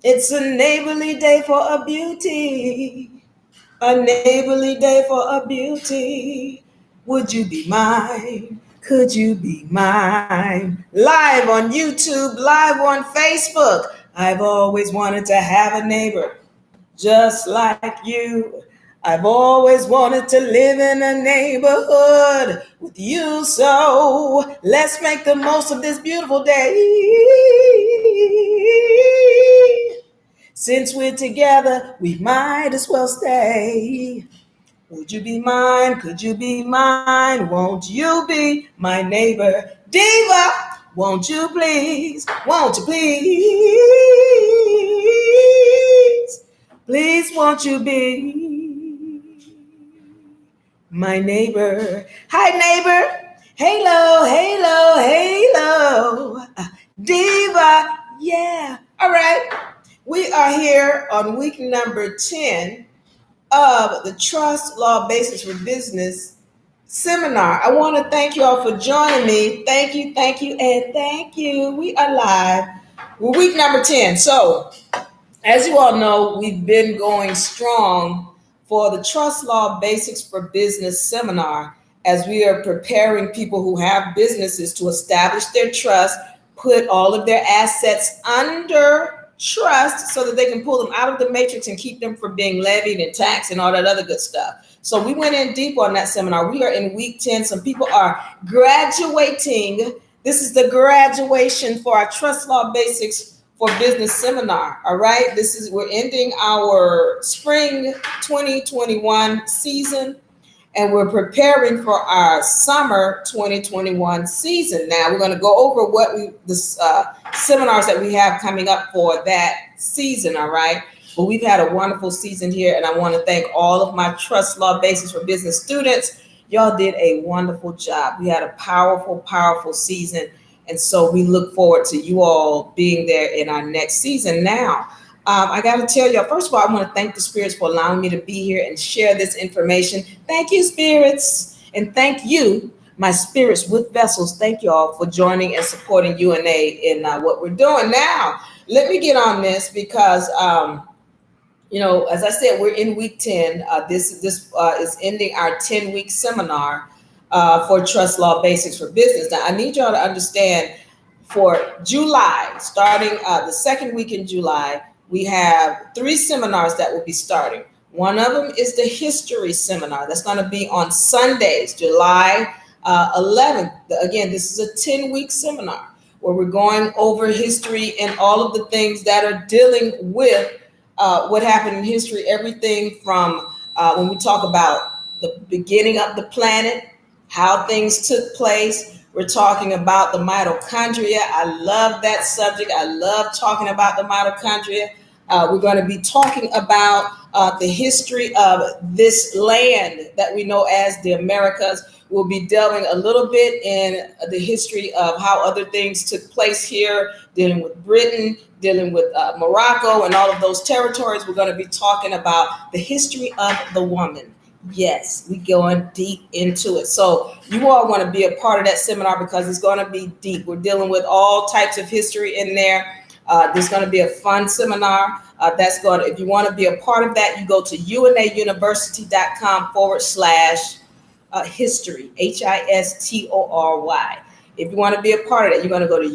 It's a neighborly day for a beauty. A neighborly day for a beauty. Would you be mine? Could you be mine? Live on YouTube, live on Facebook. I've always wanted to have a neighbor just like you. I've always wanted to live in a neighborhood with you. So let's make the most of this beautiful day. Since we're together, we might as well stay. Would you be mine? Could you be mine? Won't you be my neighbor? Diva, won't you please? Won't you please? Please, won't you be my neighbor? Hi, neighbor. Halo, halo, halo. Diva, yeah. All right. We are here on week number 10 of the Trust Law Basis for Business seminar. I want to thank you all for joining me. Thank you, and thank you. We are live. We're week number 10. So, as you all know, we've been going strong for the Trust Law Basics for Business seminar as we are preparing people who have businesses to establish their trust, put all of their assets under trust so that they can pull them out of the matrix and keep them from being levied and taxed and all that other good stuff. So we went in deep on that seminar. We are in week 10. Some people are graduating. This is the graduation for our Trust Law Basics for Business seminar. All right. We're ending our spring 2021 season and we're preparing for our summer 2021 season. Now we're going to go over the seminars that we have coming up for that season. All right. But we've had a wonderful season here, and I want to thank all of my Trust Law Basis for Business students. Y'all did a wonderful job. We had a powerful, powerful season. And so we look forward to you all being there in our next season. Now, I got to tell y'all, first of all, I want to thank the spirits for allowing me to be here and share this information. Thank you, spirits. And thank you, my spirits with vessels. Thank y'all for joining and supporting UNA in what we're doing. Now, let me get on this because, as I said, we're in week 10. This is ending our 10-week seminar for Trust Law Basics for Business. Now, I need y'all to understand for July, starting the second week in July, we have 3 seminars that will be starting. One of them is the history seminar. That's going to be on Sundays, July 11th. Again, this is a 10-week seminar where we're going over history and all of the things that are dealing with what happened in history, everything from when we talk about the beginning of the planet, how things took place. We're talking about the mitochondria. I love that subject. I love talking about the mitochondria. We're going to be talking about the history of this land that we know as the Americas. We'll be delving a little bit in the history of how other things took place here, dealing with Britain, dealing with Morocco and all of those territories. We're going to be talking about the history of the woman. Yes, we going deep into it. So you all want to be a part of that seminar because it's going to be deep. We're dealing with all types of history in there. There's going to be a fun seminar. If you want to be a part of that, you go to unauniversity.com/history, HISTORY. If you want to be a part of that, you're going to go to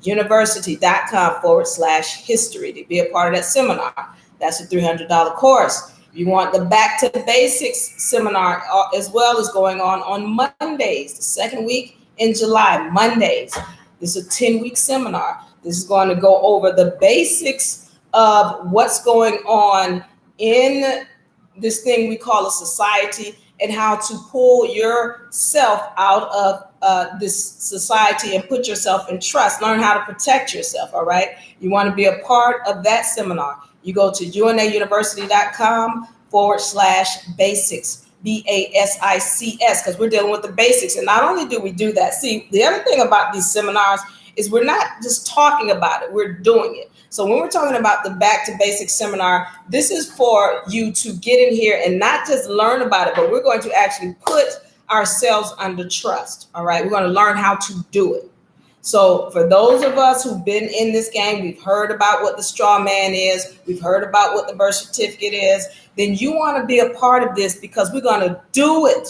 unauniversity.com/history to be a part of that seminar. That's a $300 course. You want the Back to Basics seminar as well as going on Mondays, the second week in July, Mondays. This is a 10-week seminar. This is going to go over the basics of what's going on in this thing we call a society and how to pull yourself out of this society and put yourself in trust. Learn how to protect yourself, all right? You want to be a part of that seminar. You go to unauniversity.com/basics, BASICS, because we're dealing with the basics. And not only do we do that, see, the other thing about these seminars is we're not just talking about it, we're doing it. So when we're talking about the Back to Basics seminar, this is for you to get in here and not just learn about it, but we're going to actually put ourselves under trust, all right? We're going to learn how to do it. So for those of us who've been in this game, we've heard about what the straw man is, we've heard about what the birth certificate is, then you want to be a part of this because we're going to do it.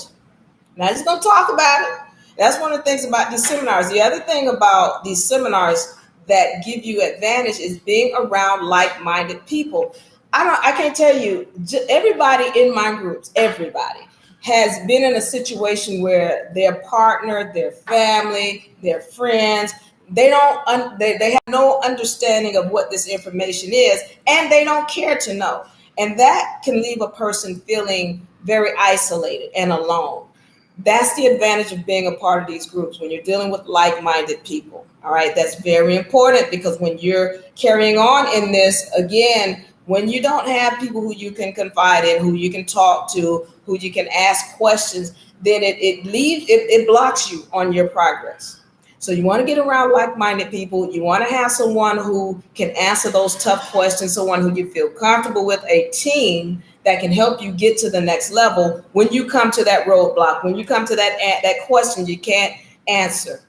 Not just going to talk about it. That's one of the things about these seminars. The other thing about these seminars that give you advantage is being around like-minded people. I can't tell you, everybody in my groups, everybody has been in a situation where their partner, their family, their friends, they have no understanding of what this information is, and they don't care to know. And that can leave a person feeling very isolated and alone. That's the advantage of being a part of these groups when you're dealing with like-minded people. All right, that's very important, because when you're carrying on in this, again, when you don't have people who you can confide in, who you can talk to, who you can ask questions, then it blocks you on your progress. So you want to get around like-minded people. You want to have someone who can answer those tough questions, someone who you feel comfortable with, a team that can help you get to the next level when you come to that roadblock, when you come to that question you can't answer.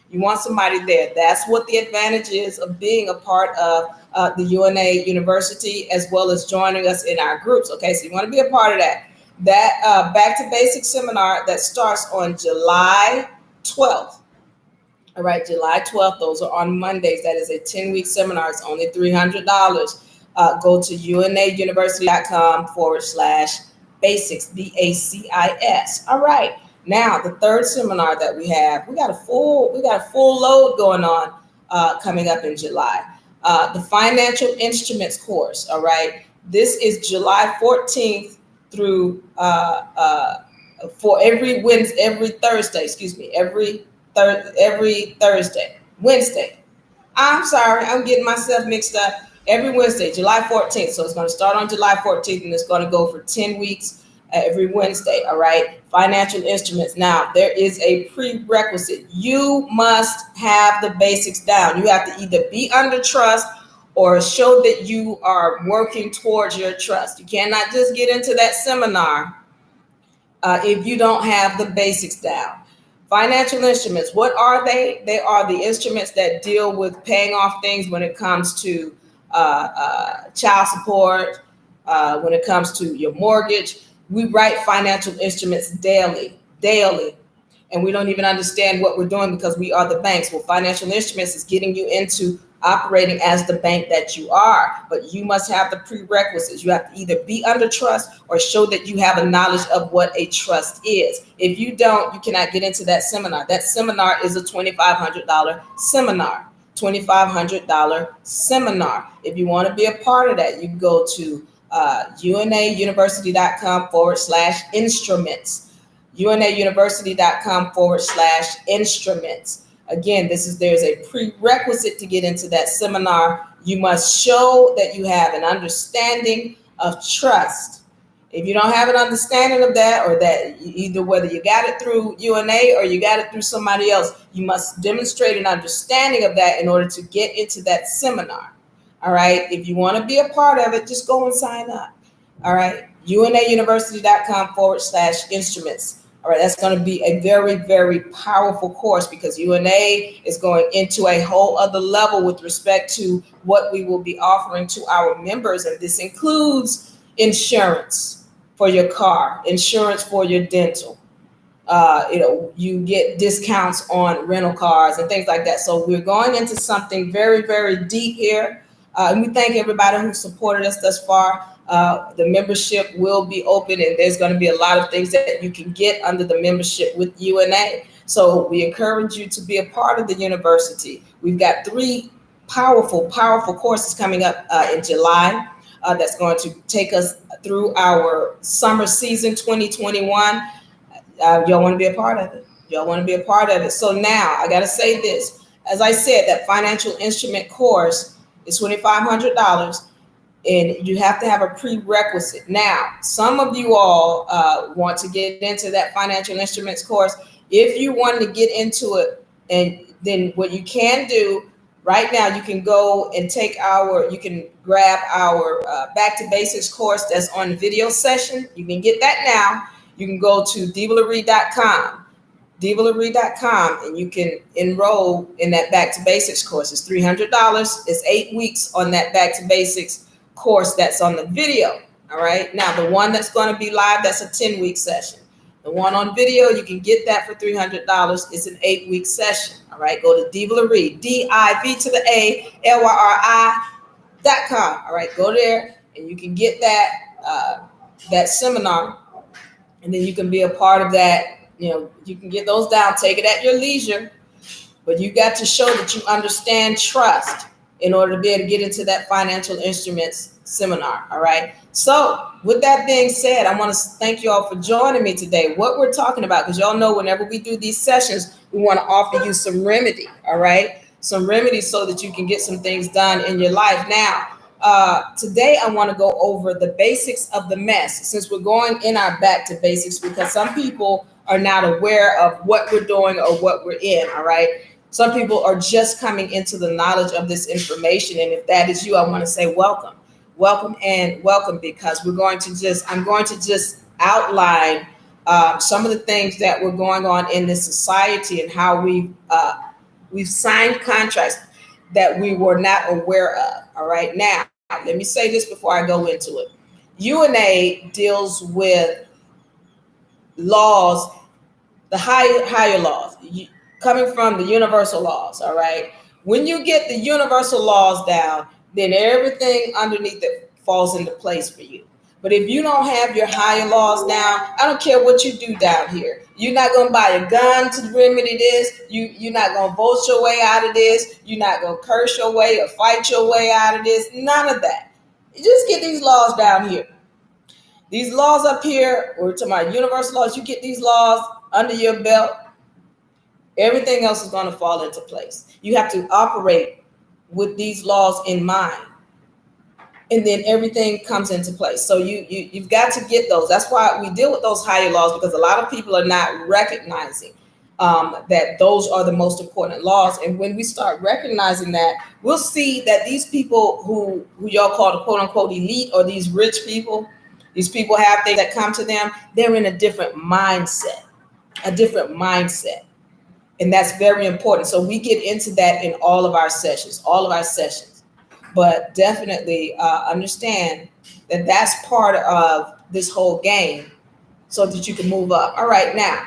You want somebody there. That's what the advantage is of being a part of the UNA University, as well as joining us in our groups. Okay, so you want to be a part of that. That Back to Basics seminar that starts on July 12th. All right, July 12th. Those are on Mondays. That is a 10-week seminar. It's only $300. Go to unauniversity.com/basics, BACIS. All right. Now, the third seminar that we have, we got a full load going on coming up in July. The Financial Instruments course. All right. This is July 14th through for every Wednesday. I'm sorry, I'm getting myself mixed up. Every Wednesday, July 14th. So it's going to start on July 14th, and it's going to go for 10 weeks every Wednesday. All right. Financial instruments. Now, there is a prerequisite. You must have the basics down. You have to either be under trust or show that you are working towards your trust. You cannot just get into that seminar if you don't have the basics down. Financial instruments, what are they? They are the instruments that deal with paying off things when it comes to child support, when it comes to your mortgage. We write financial instruments daily, and we don't even understand what we're doing because we are the banks. Well, financial instruments is getting you into operating as the bank that you are, but you must have the prerequisites. You have to either be under trust or show that you have a knowledge of what a trust is. If you don't, you cannot get into that seminar. That seminar is a $2,500 seminar. $2,500 seminar. If you want to be a part of that, you can go to unauniversity.com/instruments. unauniversity.com/instruments. Again, there's a prerequisite to get into that seminar. You must show that you have an understanding of trust. If you don't have an understanding of that, or that either whether you got it through UNA or you got it through somebody else, you must demonstrate an understanding of that in order to get into that seminar. All right. If you want to be a part of it, just go and sign up. All right. unauniversity.com/instruments. All right, that's going to be a very, very powerful course, because UNA is going into a whole other level with respect to what we will be offering to our members. And this includes insurance for your car, insurance for your dental. You get discounts on rental cars and things like that. So we're going into something very, very deep here. And we thank everybody who supported us thus far. The membership will be open, and there's going to be a lot of things that you can get under the membership with UNA. So we encourage you to be a part of the university. We've got 3 powerful courses coming up in July that's going to take us through our summer season 2021. Y'all want to be a part of it. So now I got to say this. As I said, that financial instrument course is $2,500. And you have to have a prerequisite. Now, some of you all want to get into that financial instruments course. If you want to get into it, and then what you can do right now, you can go and you can grab our Back to Basics course that's on video session. You can get that now. You can go to devalerie.com, DivaLarie.com, and you can enroll in that Back to Basics course. It's $300. It's 8 weeks on that Back to Basics course that's on the video. All right. Now, the one that's going to be live, that's a 10-week session. The one on video, you can get that for $300. It's an 8-week session. All right. Go to DivaLarie, DIVTheALRRI.com. All right. Go there and you can get that seminar, and then you can be a part of that. You can get those down, take it at your leisure, but you got to show that you understand trust in order to be able to get into that financial instruments seminar. All right. So with that being said, I want to thank you all for joining me today. What we're talking about, because y'all know whenever we do these sessions, we want to offer you some remedy. All right. Some remedies so that you can get some things done in your life. Now, today I want to go over the basics of the mess, since we're going in our Back to Basics, because some people are not aware of what we're doing or what we're in. All right. Some people are just coming into the knowledge of this information. And if that is you, I want to say welcome, because I'm going to just outline some of the things that were going on in this society and how we've signed contracts that we were not aware of. All right. Now, let me say this before I go into it. UNA deals with laws, the higher laws, coming from the universal laws. All right. When you get the universal laws down, then everything underneath it falls into place for you. But if you don't have your higher laws down, I don't care what you do down here. You're not going to buy a gun to remedy this. You're not going to vote your way out of this. You're not going to curse your way or fight your way out of this. None of that. You just get these laws down here. These laws up here, we're talking about universal laws. You get these laws under your belt, everything else is going to fall into place. You have to operate with these laws in mind, and then everything comes into place. So you've got to get those. That's why we deal with those higher laws, because a lot of people are not recognizing that those are the most important laws. And when we start recognizing that, we'll see that these people who y'all call the quote unquote elite, or these rich people, these people have things that come to them, they're in a different mindset. And that's very important. So we get into that in all of our sessions. But definitely understand that that's part of this whole game so that you can move up. All right, now,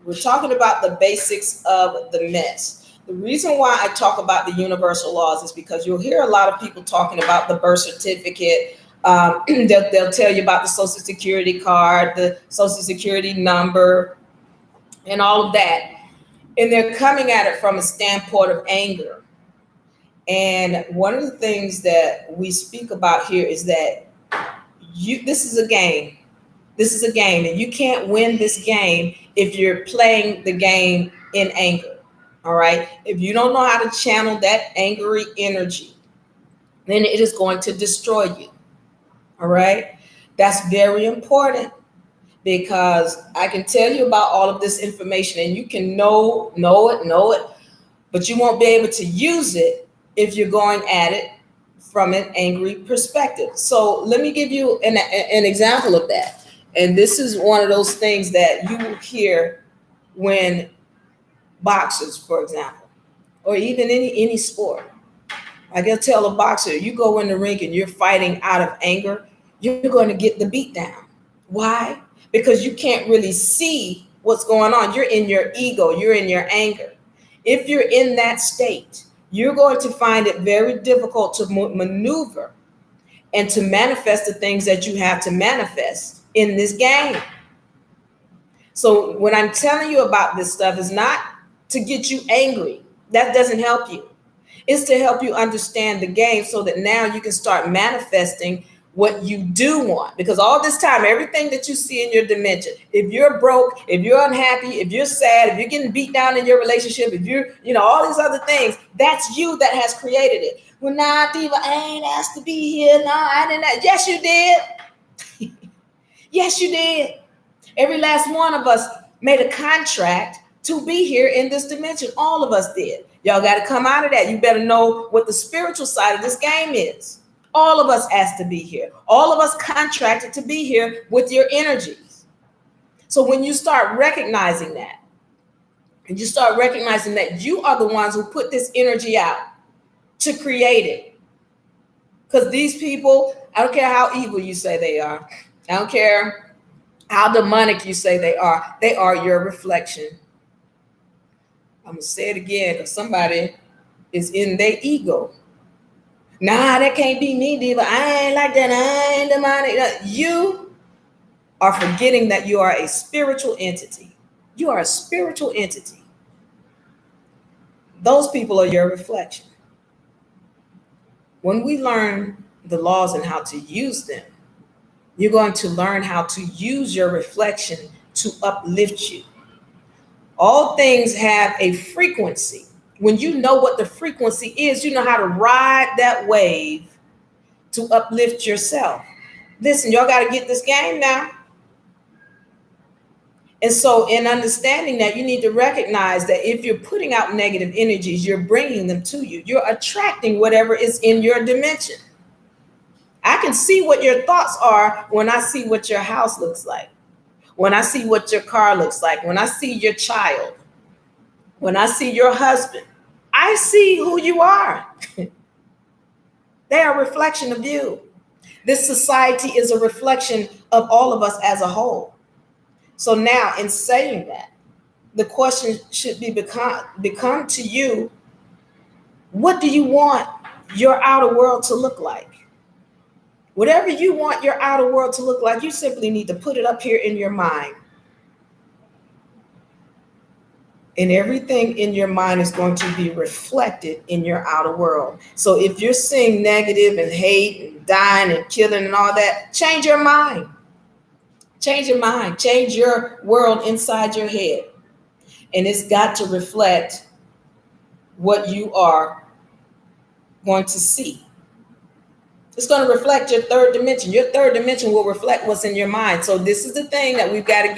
we're talking about the basics of the mess. The reason why I talk about the universal laws is because you'll hear a lot of people talking about the birth certificate. They'll tell you about the Social Security card, the Social Security number, and all of that. And they're coming at it from a standpoint of anger. And one of the things that we speak about here is that this is a game. And you can't win this game if you're playing the game in anger. All right. If you don't know how to channel that angry energy, then it is going to destroy you. All right. That's very important, because I can tell you about all of this information and you can know it, but you won't be able to use it if you're going at it from an angry perspective. So let me give you an example of that. And this is one of those things that you will hear when boxers, for example, or even any sport. Like they'll tell a boxer, you go in the ring and you're fighting out of anger, you're going to get the beat down. Why? Because you can't really see what's going on. You're in your ego, you're in your anger. If you're in that state, you're going to find it very difficult to maneuver and to manifest the things that you have to manifest in this game. So when I'm telling you about this stuff, is not to get you angry. That doesn't help you. It's to help you understand the game so that now you can start manifesting what you do want. Because all this time, everything that you see in your dimension, if you're broke, if you're unhappy, if you're sad, if you're getting beat down in your relationship, if you're, all these other things, that's you that has created it. Well, nah, Diva, I ain't asked to be here. No, I didn't. Yes, you did. Yes, you did. Every last one of us made a contract to be here in this dimension. All of us did. Y'all got to come out of that. You better know what the spiritual side of this game is. All of us asked to be here. All of us contracted to be here with your energies. So when you start recognizing that, And you start recognizing that you are the ones who put this energy out to create it. Because these people, I don't care how evil you say they are, I don't care how demonic you say they are your reflection. I'm going to say it again because somebody is in their ego. Nah, that can't be me, diva. I ain't like that. I ain't demonic. You are forgetting that you are a spiritual entity. You are a spiritual entity. Those people are your reflection. When we learn the laws and how to use them, you're going to learn how to use your reflection to uplift you. All things have a frequency. When you know what the frequency is, you know how to ride that wave to uplift yourself. Listen, y'all got to get this game now. And so in understanding that, you need to recognize that if you're putting out negative energies, you're bringing them to you. You're attracting whatever is in your dimension. I can see what your thoughts are when I see what your house looks like, when I see what your car looks like, when I see your child, when I see your husband. I see who you are. They are a reflection of you. This society is a reflection of all of us as a whole. So now, in saying that, the question should be become to you, what do you want your outer world to look like? Whatever you want your outer world to look like, you simply need to put it up here in your mind. And everything in your mind is going to be reflected in your outer world. So if you're seeing negative and hate and dying and killing and all that, change your mind. Change your mind. Change your world inside your head. And it's got to reflect what you are going to see. It's going to reflect your third dimension. Your third dimension will reflect what's in your mind. So this is the thing that we've got to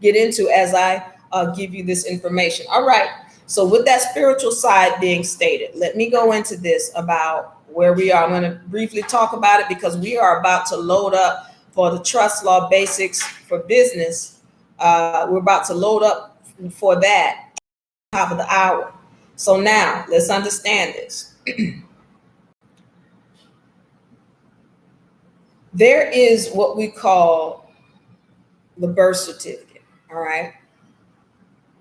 get into as I give you this information. All right. So with that spiritual side being stated, let me go into this about where we are. I'm going to briefly talk about it because we are about to load up for the Trust Law Basics for Business. We're about to load up for that top of the hour. So now let's understand this. There is what we call the birth certificate. All right.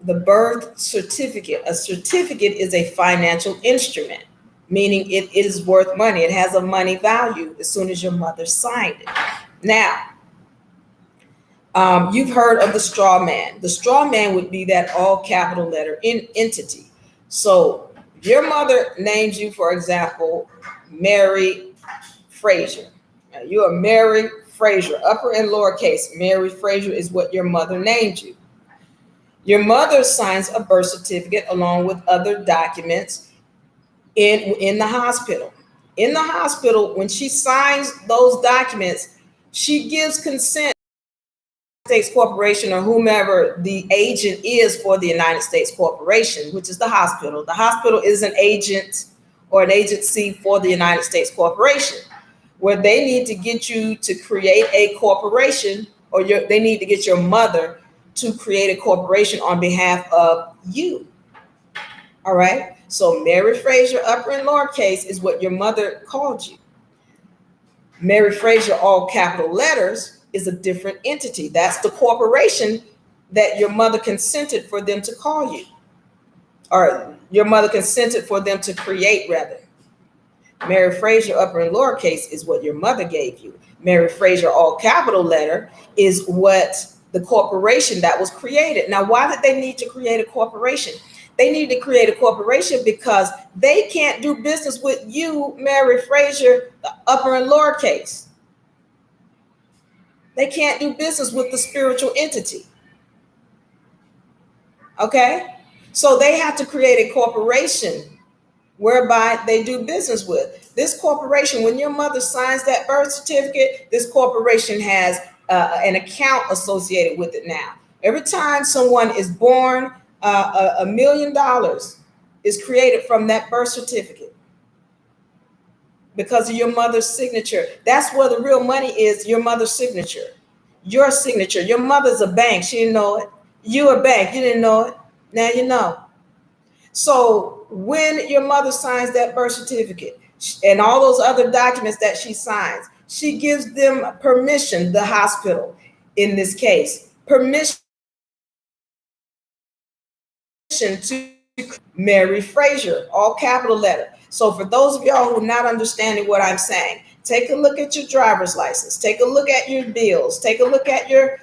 The birth certificate. A certificate is a financial instrument, meaning it is worth money. It has a money value as soon as your mother signed it. Now, you've heard of the straw man. The straw man would be that all capital letter entity. So your mother names you, for example, Mary Frazier. Now, you are Mary Frazier, upper and lowercase. Mary Frazier is what your mother named you. Your mother signs a birth certificate along with other documents in the hospital. In the hospital, when she signs those documents, she gives consent to the United States Corporation or whomever the agent is for the United States Corporation, which is the hospital. The hospital is an agent or an agency for the United States Corporation, where they need to get you to create a corporation, or they need to get your mother to create a corporation on behalf of you. All right. So Mary Frazier, upper and lowercase, is what your mother called you. Mary Frazier, all capital letters, is a different entity. That's the corporation that your mother consented for them to call you, or your mother consented for them to create, rather. Mary Frazier, upper and lowercase, is what your mother gave you. Mary Frazier, all capital letter, is what the corporation that was created. Now, why did they need to create a corporation? They need to create a corporation because they can't do business with you, Mary Frazier, the upper and lowercase. They can't do business with the spiritual entity. Okay? So they have to create a corporation whereby they do business with. This corporation, when your mother signs that birth certificate, this corporation has an account associated with it now. Every time someone is born, $1 million is created from that birth certificate because of your mother's signature. That's where the real money is, your mother's signature. Your signature. Your mother's a bank. She didn't know it. You a bank. You didn't know it. Now you know. So when your mother signs that birth certificate and all those other documents that she signs, she gives them permission, the hospital in this case, permission to Mary Frazier, all capital letter. So for those of y'all who are not understanding what I'm saying, take a look at your driver's license, take a look at your bills, take a look at your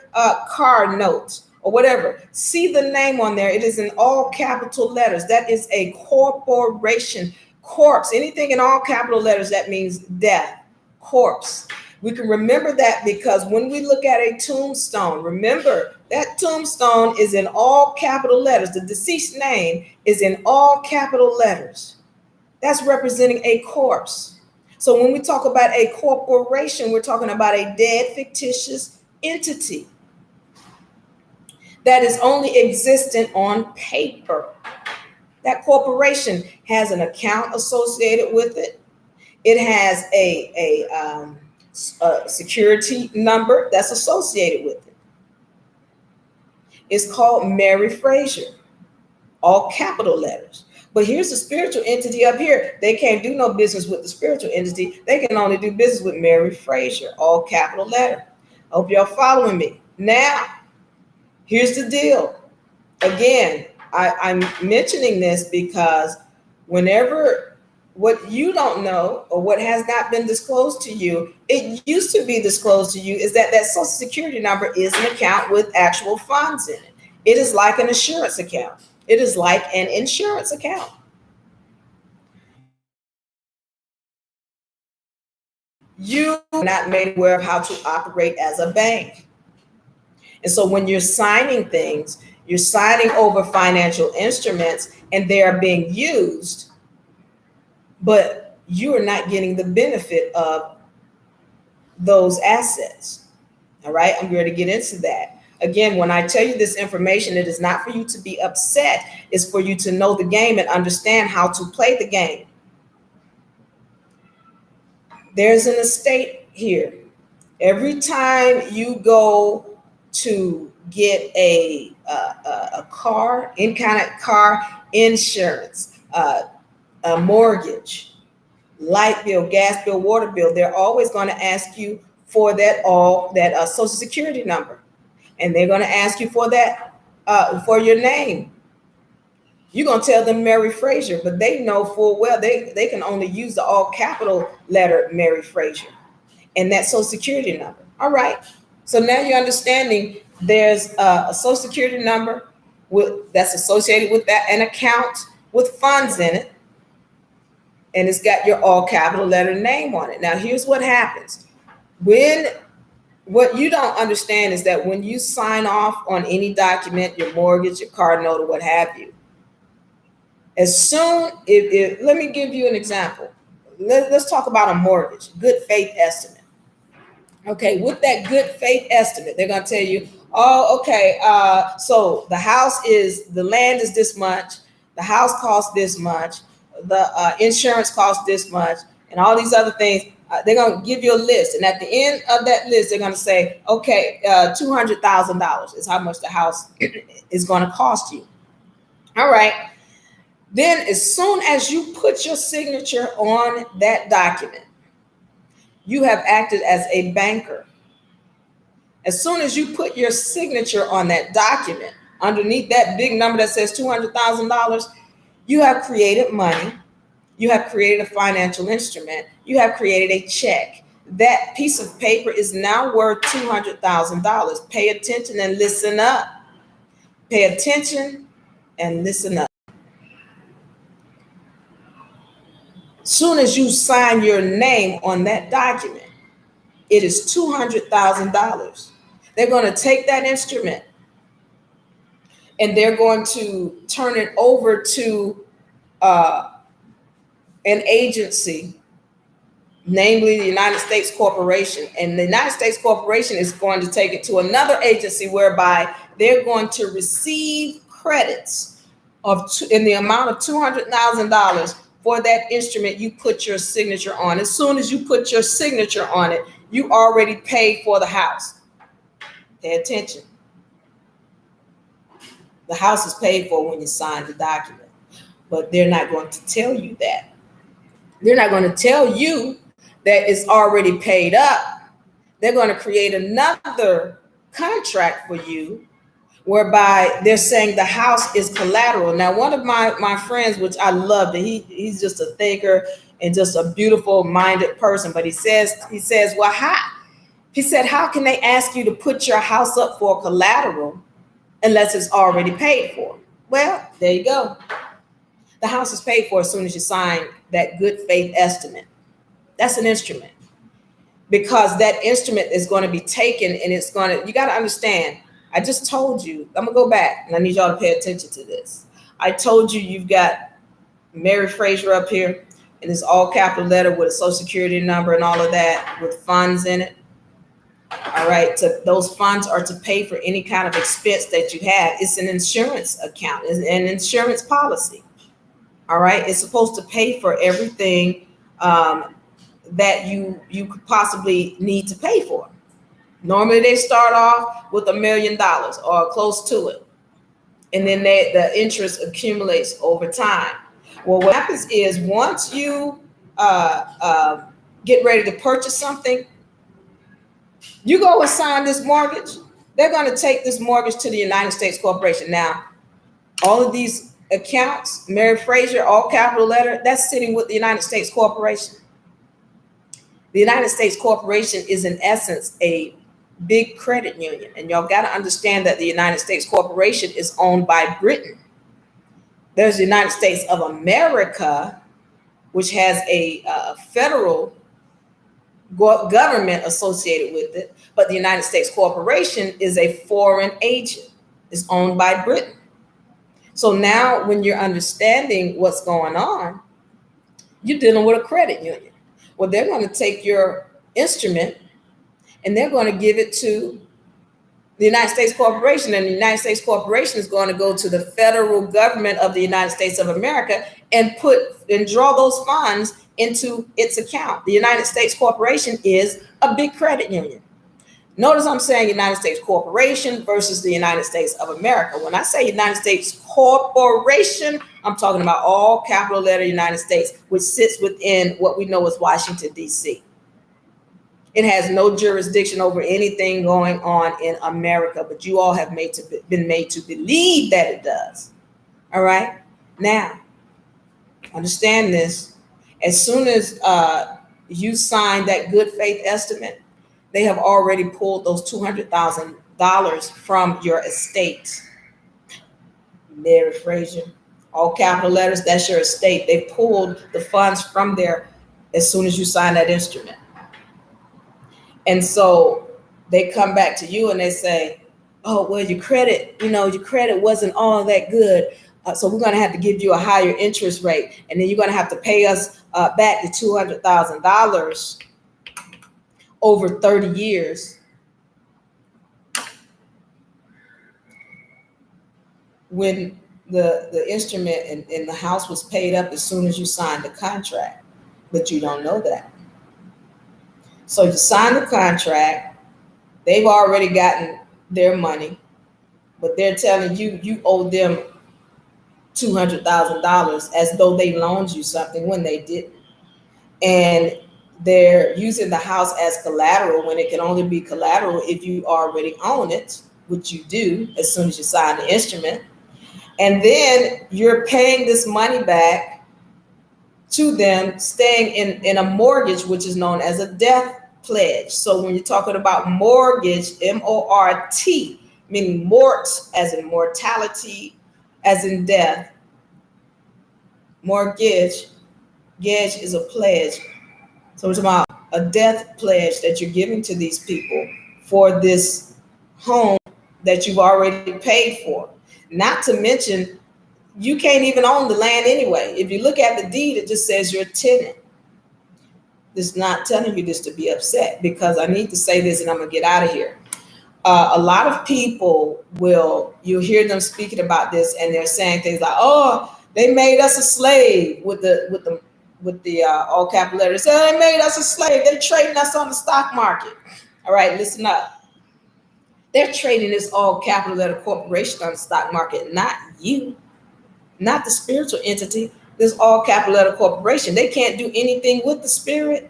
car notes or whatever. See the name on there. It is in all capital letters. That is a corporation. Corpse, anything in all capital letters, that means death, corpse. We can remember that because when we look at a tombstone, remember that tombstone is in all capital letters. The deceased name is in all capital letters. That's representing a corpse. So when we talk about a corporation, we're talking about a dead fictitious entity that is only existent on paper. That corporation has an account associated with it. It has a security number that's associated with it. It's called Mary Frazier, all capital letters. But here's the spiritual entity up here. They can't do no business with the spiritual entity. They can only do business with Mary Frazier, all capital letter. I hope y'all following me. Now, here's the deal. Again, I'm mentioning this because whenever what you don't know or what has not been disclosed to you, it used to be disclosed to you, is that that Social Security number is an account with actual funds in it. It is like an insurance account. It is like an insurance account. You are not made aware of how to operate as a bank. And so when you're signing things, you're signing over financial instruments and they are being used, but you are not getting the benefit of those assets. All right, I'm going to get into that. Again, when I tell you this information, it is not for you to be upset. It's for you to know the game and understand how to play the game. There's an estate here. Every time you go to get a car, any kind of car insurance, a mortgage, light bill, gas bill, water bill, they're always going to ask you for that Social Security number, and they're going to ask you for that for your name. You're going to tell them Mary Frazier, but they know full well they can only use the all capital letter Mary Frazier and that Social Security number. All right. So now you're understanding there's a Social Security number that's associated with that, an account with funds in it, and it's got your all capital letter name on it. Now, here's what happens. What you don't understand is that when you sign off on any document, your mortgage, your car note, or what have you, let me give you an example. Let's talk about a mortgage, good faith estimate. Okay, with that good faith estimate, they're going to tell you, oh, okay, so the land is this much, the house costs this much, the insurance costs this much, and all these other things. They're going to give you a list. And at the end of that list, they're going to say, okay, $200,000 is how much the house is going to cost you. All right. Then as soon as you put your signature on that document, you have acted as a banker. As soon as you put your signature on that document, underneath that big number that says $200,000, you have created money. You have created a financial instrument. You have created a check. That piece of paper is now worth $200,000. Pay attention and listen up. Pay attention and listen up. Soon as you sign your name on that document, it is $200,000. They're going to take that instrument and they're going to turn it over to an agency, namely the United States Corporation. And the United States Corporation is going to take it to another agency whereby they're going to receive credits in the amount of $200,000 for that instrument you put your signature on. As soon as you put your signature on it, you already paid for the house. Pay attention. The house is paid for when you sign the document, but they're not going to tell you that. They're not going to tell you that it's already paid up. They're going to create another contract for you whereby they're saying the house is collateral. Now, one of my friends, which I love, that he's just a thinker and just a beautiful minded person, but he says, well, how can they ask you to put your house up for collateral unless it's already paid for? Well, there you go. The house is paid for as soon as you sign that good faith estimate. That's an instrument, because that instrument is going to be taken, and you got to understand. I just told you, I'm gonna go back and I need y'all to pay attention to this. I told you you've got Mary Frazier up here, and it's all capital letter with a social security number and all of that with funds in it. All right, so those funds are to pay for any kind of expense that you have. It's an insurance account, it's an insurance policy. All right, it's supposed to pay for everything that you could possibly need to pay for. Normally they start off with $1 million or close to it, and then the interest accumulates over time. Well, what happens is once you get ready to purchase something, you go and sign this mortgage. They're going to take this mortgage to the United States Corporation. Now, all of these accounts, Mary Frazier, all capital letter, that's sitting with the United States Corporation. The United States Corporation is in essence a big credit union. And y'all got to understand that the United States Corporation is owned by Britain. There's the United States of America, which has a federal government associated with it. But the United States Corporation is a foreign agent. It's owned by Britain. So now when you're understanding what's going on, you're dealing with a credit union. Well, they're going to take your instrument and they're going to give it to the United States Corporation, and the United States Corporation is going to go to the federal government of the United States of America and draw those funds into its account. The United States Corporation is a big credit union. Notice I'm saying United States Corporation versus the United States of America. When I say United States Corporation, I'm talking about all capital letter United States, which sits within what we know as Washington, D.C. It has no jurisdiction over anything going on in America, but you all have been made to believe that it does. All right? Now, understand this. As soon as you sign that good faith estimate, they have already pulled those $200,000 from your estate. Mary Frazier, all capital letters, that's your estate. They pulled the funds from there as soon as you sign that instrument. And so they come back to you and they say, oh, well, your credit wasn't all that good. So we're going to have to give you a higher interest rate. And then you're going to have to pay us back the $200,000 over 30 years. When the instrument and the house was paid up as soon as you signed the contract, but you don't know that. So you sign the contract, they've already gotten their money, but they're telling you you owe them $200,000 as though they loaned you something when they didn't. And they're using the house as collateral when it can only be collateral if you already own it, which you do as soon as you sign the instrument. And then you're paying this money back to them, staying in a mortgage, which is known as a death pledge. So when you're talking about mortgage, M-O-R-T, meaning mort as in mortality, as in death. Mortgage is a pledge. So we're talking about a death pledge that you're giving to these people for this home that you've already paid for. Not to mention, you can't even own the land anyway. If you look at the deed, it just says you're a tenant. It's not telling you this to be upset, because I need to say this and I'm gonna get out of here. A lot of people you'll hear them speaking about this and they're saying things like, oh, they made us a slave with the all capital letters. So they made us a slave. They're trading us on the stock market. All right, listen up. They're trading this all capital letter corporation on the stock market, not you, not the spiritual entity. This all capital letter corporation. They can't do anything with the spirit.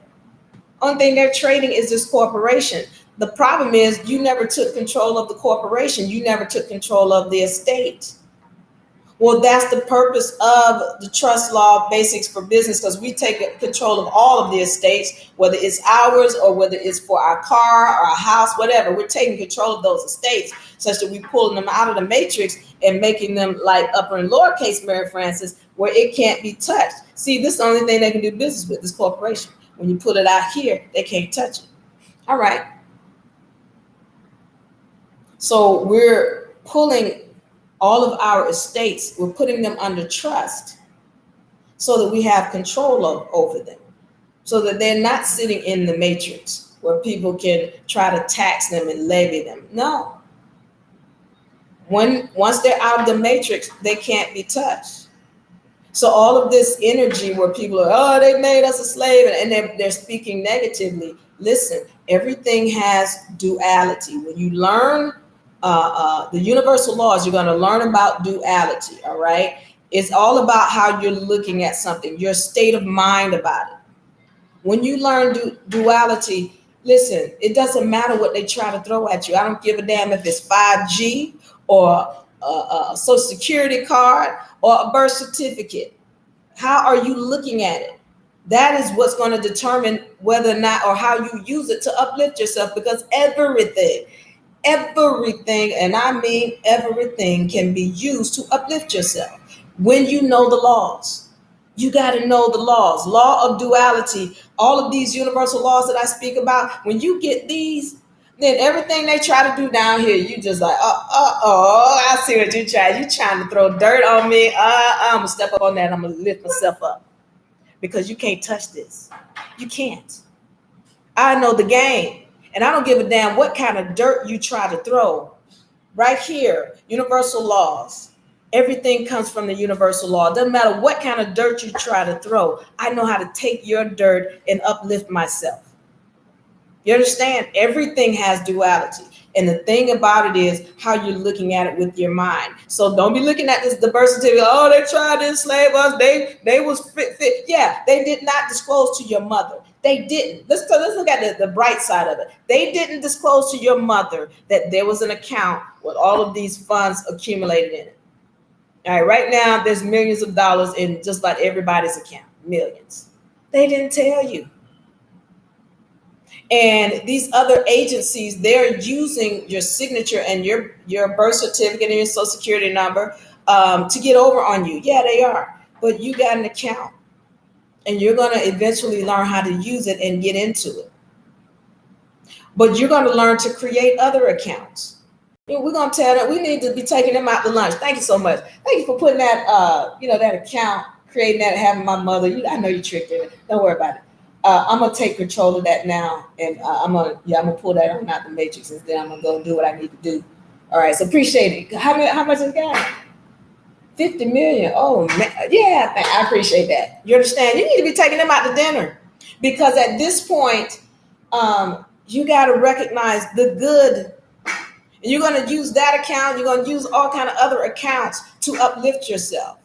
Only thing they're trading is this corporation. The problem is you never took control of the corporation. You never took control of the estate. Well, that's the purpose of the trust law basics for business, because we take control of all of the estates, whether it's ours or whether it's for our car or our house, whatever. We're taking control of those estates such that we're pulling them out of the matrix and making them like upper and lowercase Mary Frances, where it can't be touched. See, this is the only thing they can do business with, this corporation. When you put it out here, they can't touch it. All right. So we're pulling all of our estates, we're putting them under trust so that we have control over them, so that they're not sitting in the matrix where people can try to tax them and levy them. No. Once they're out of the matrix, they can't be touched. So all of this energy where people are, oh, they made us a slave, and they're speaking negatively. Listen, everything has duality. When you learn the universal laws, you're going to learn about duality. All right. It's all about how you're looking at something, your state of mind about it. When you learn duality, listen, it doesn't matter what they try to throw at you. I don't give a damn if it's 5G or a social security card or a birth certificate. How are you looking at it? That is what's going to determine whether or not, or how you use it to uplift yourself, because everything, and I mean everything, can be used to uplift yourself when you know the laws. You got to know the laws. Law of duality, all of these universal laws that I speak about, when you get these, then everything they try to do down here, you just like, I see what you trying. You trying to throw dirt on me. I'm going to step up on that. I'm going to lift myself up, because you can't touch this. You can't. I know the game. And I don't give a damn what kind of dirt you try to throw. Right here, universal laws. Everything comes from the universal law. It doesn't matter what kind of dirt you try to throw. I know how to take your dirt and uplift myself. You understand? Everything has duality. And the thing about it is how you're looking at it with your mind. So don't be looking at this, the birth certificate. Oh, they tried to enslave us. They was fit. Yeah, they did not disclose to your mother. They didn't. Let's look at the bright side of it. They didn't disclose to your mother that there was an account with all of these funds accumulated in it. All right, right now there's millions of dollars in just about everybody's account, millions. They didn't tell you. And these other agencies, they're using your signature and your birth certificate and your social security number to get over on you. Yeah, they are. But you got an account, and you're going to eventually learn how to use it and get into it. But you're going to learn to create other accounts. We're going to tell them we need to be taking them out to lunch. Thank you so much. Thank you for putting that, that account, creating that, having my mother. I know you tricked her. Don't worry about it. I'm gonna take control of that now, and I'm gonna pull that on out the matrix, and then I'm gonna go do what I need to do. All right, so appreciate it. How much is that? 50 million. Oh man, yeah, I appreciate that. You understand? You need to be taking them out to dinner, because at this point, you got to recognize the good, and you're gonna use that account. You're gonna use all kind of other accounts to uplift yourself.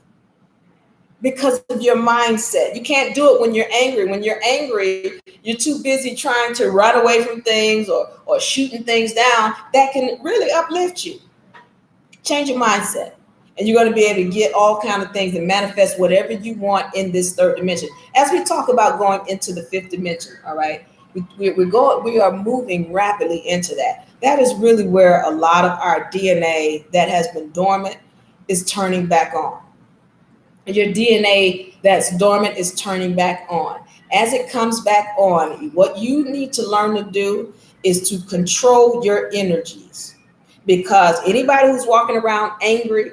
Because of your mindset. You can't do it when you're angry. When you're angry, you're too busy trying to run away from things or shooting things down that can really uplift you. Change your mindset, and you're going to be able to get all kinds of things and manifest whatever you want in this third dimension. As we talk about going into the fifth dimension, all right, we are moving rapidly into that. That is really where a lot of our DNA that has been dormant is turning back on. Your DNA that's dormant is turning back on. As it comes back on, what you need to learn to do is to control your energies, because anybody who's walking around angry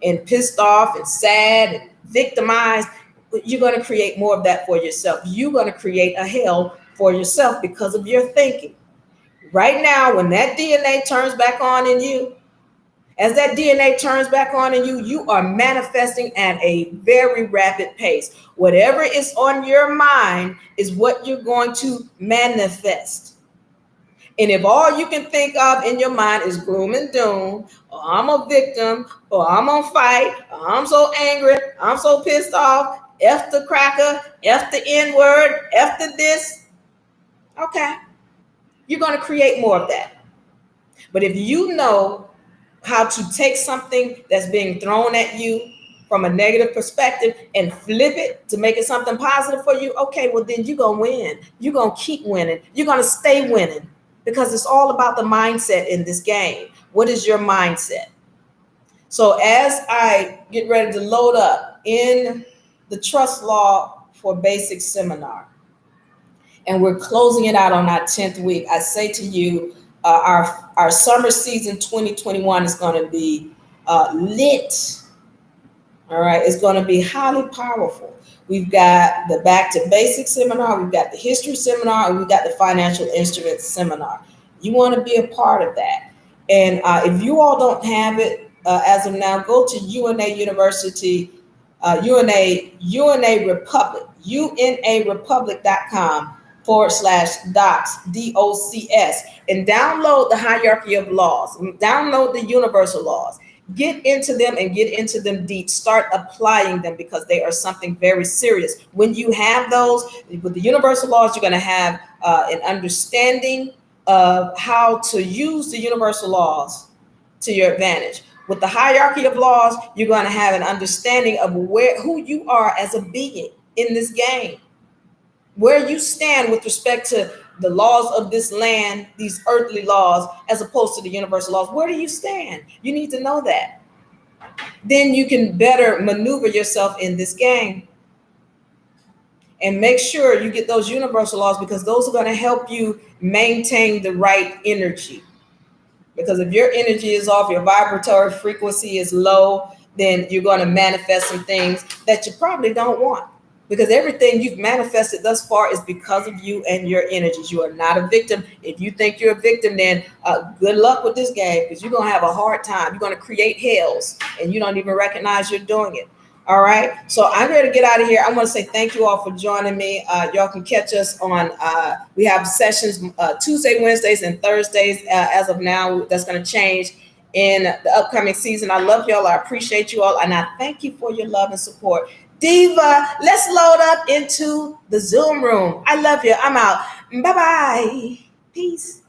and pissed off and sad and victimized, you're going to create more of that for yourself. You're going to create a hell for yourself because of your thinking. Right now, when that DNA turns back on in you, as that DNA turns back on in you, you are manifesting at a very rapid pace. Whatever is on your mind is what you're going to manifest. And if all you can think of in your mind is gloom and doom, or I'm a victim, or I'm on fight, or I'm so angry, I'm so pissed off, F the cracker, F the N word, F the this, okay, you're going to create more of that. But if you know how to take something that's being thrown at you from a negative perspective and flip it to make it something positive for you, okay, well, then you're going to win. You're going to keep winning. You're going to stay winning because it's all about the mindset in this game. What is your mindset? So as I get ready to load up in the Trust Law for Basics seminar, and we're closing it out on our 10th week, I say to you, our summer season 2021 is going to be lit. All right, it's going to be highly powerful. We've got the Back to Basics seminar, we've got the History seminar, and we've got the Financial Instruments seminar. You want to be a part of that. And if you all don't have it as of now, go to UNA University, UNA Republic, unarepublic.com/docs, DOCS, and download the hierarchy of laws, download the universal laws. Get into them and get into them deep. Start applying them because they are something very serious. When you have those, with the universal laws, you're going to have an understanding of how to use the universal laws to your advantage. With the hierarchy of laws, you're going to have an understanding of who you are as a being in this game, where you stand with respect to the laws of this land, these earthly laws, as opposed to the universal laws. Where do you stand? You need to know that. Then you can better maneuver yourself in this game. And make sure you get those universal laws because those are going to help you maintain the right energy. Because if your energy is off, your vibratory frequency is low, then you're going to manifest some things that you probably don't want. Because everything you've manifested thus far is because of you and your energies. You are not a victim. If you think you're a victim, then good luck with this game because you're going to have a hard time. You're going to create hells and you don't even recognize you're doing it. All right. So I'm ready to get out of here. I want to say thank you all for joining me. Y'all can catch us on, we have sessions Tuesday, Wednesdays, and Thursdays as of now. That's going to change in the upcoming season. I love y'all. I appreciate you all. And I thank you for your love and support. Diva, let's load up into the Zoom room. I love you. I'm out. Bye-bye. Peace.